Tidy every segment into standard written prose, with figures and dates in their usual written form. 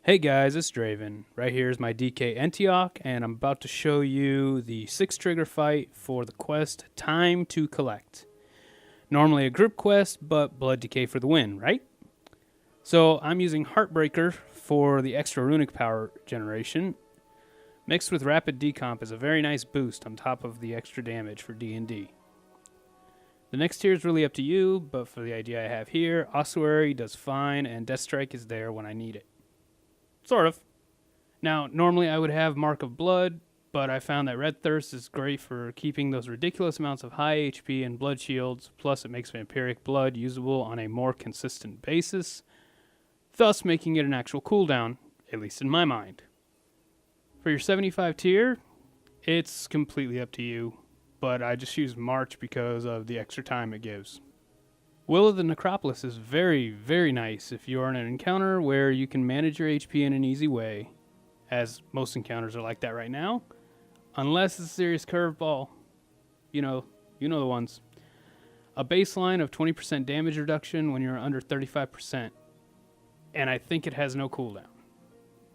Hey guys, it's Draven. Right here is my DK Entioch, and I'm about to show you the 6-trigger fight for the quest Time to Collect. Normally a group quest, but Blood Decay for the win, right? So I'm using Heartbreaker for the extra runic power generation. Mixed with Rapid Decomp is a very nice boost on top of the extra damage for D&D. The next tier is really up to you, but for the idea I have here, Ossuary does fine and Death Strike is there when I need it. Sort of. Now, normally I would have Mark of Blood, but I found that Red Thirst is great for keeping those ridiculous amounts of high HP and blood shields, plus it makes Vampiric Blood usable on a more consistent basis, thus making it an actual cooldown, at least in my mind. For your 75 tier, it's completely up to you, but I just use March because of the extra time it gives. Will of the Necropolis is very, very nice if you are in an encounter where you can manage your HP in an easy way, as most encounters are like that right now, unless it's a serious curveball. You know the ones. A baseline of 20% damage reduction when you're under 35%, and I think it has no cooldown.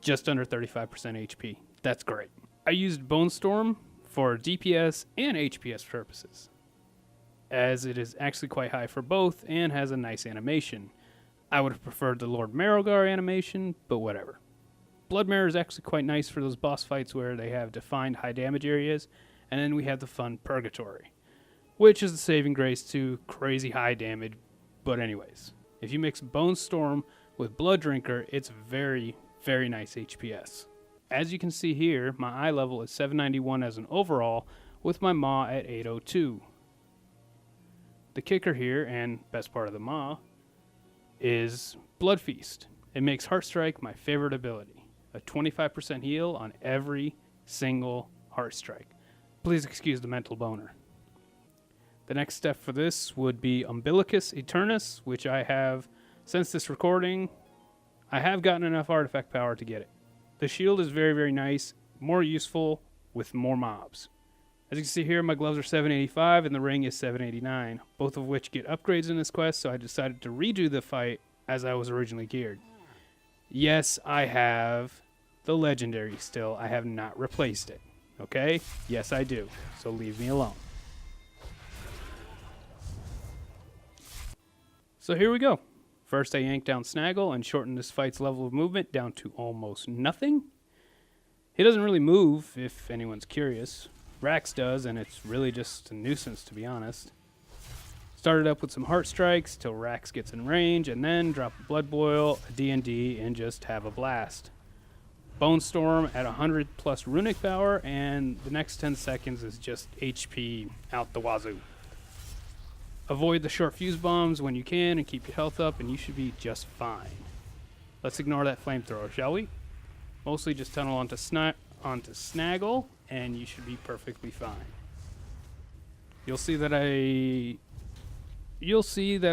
Just under 35% HP. That's great. I used Bone Storm for DPS and HPS purposes, as it is actually quite high for both and has a nice animation. I would have preferred the Lord Marrowgar animation, but whatever. Bloodmare is actually quite nice for those boss fights where they have defined high damage areas, and then we have the fun Purgatory, which is the saving grace to crazy high damage. But anyways, if you mix Bone Storm with Blood Drinker, it's very, very nice HPS. As you can see here, my eye level is 791 as an overall, with my Maw at 802. The kicker here, and best part of the Maw, is Blood Feast. It makes Heartstrike my favorite ability. A 25% heal on every single Heartstrike. Please excuse the mental boner. The next step for this would be Umbilicus Eternus, which I have, since this recording, I have gotten enough artifact power to get it. The shield is very, very nice, more useful with more mobs. As you can see here, my gloves are 785 and the ring is 789, both of which get upgrades in this quest, so I decided to redo the fight as I was originally geared. Yes, I have the legendary still. I have not replaced it. Okay? Yes, I do. So leave me alone. So here we go. First, I yanked down Snaggle and shortened this fight's level of movement down to almost nothing. He doesn't really move, if anyone's curious. Rax does, and it's really just a nuisance, to be honest. Started up with some Heart Strikes till Rax gets in range, and then drop a Blood Boil, a D&D, and just have a blast. Bone Storm at 100 plus runic power, and the next 10 seconds is just HP out the wazoo. Avoid the short fuse bombs when you can and keep your health up, and you should be just fine. Let's ignore that flamethrower, shall we? Mostly just tunnel onto Snaggle, and you should be perfectly fine. You'll see that a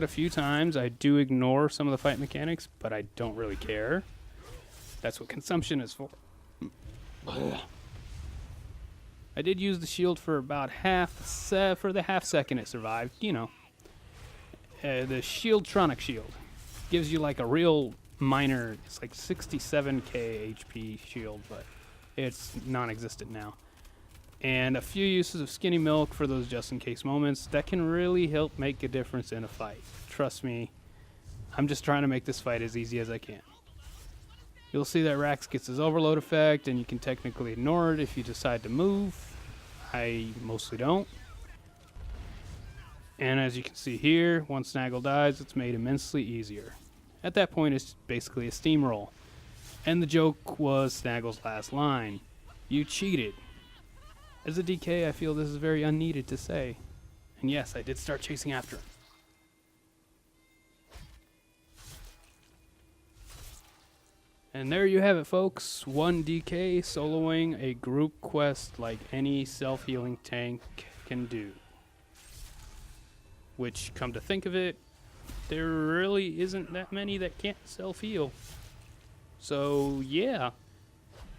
few times I do ignore some of the fight mechanics, but I don't really care. That's what consumption is for. I did use the shield for about for the half second it survived, you know. The Shieldtronic shield gives you like a real minor, it's like 67k HP shield, but it's non-existent now. And a few uses of Skinny Milk for those just-in-case moments that can really help make a difference in a fight. Trust me, I'm just trying to make this fight as easy as I can. You'll see that Rax gets his overload effect, and you can technically ignore it if you decide to move. I mostly don't. And as you can see here, once Snaggle dies, it's made immensely easier. At that point, it's basically a steamroll. And the joke was Snaggle's last line. You cheated. As a DK, I feel this is very unneeded to say. And yes, I did start chasing after him. And there you have it, folks. 1 DK soloing a group quest like any self-healing tank can do. Which, come to think of it, there really isn't that many that can't self-heal. So, yeah.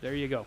There you go.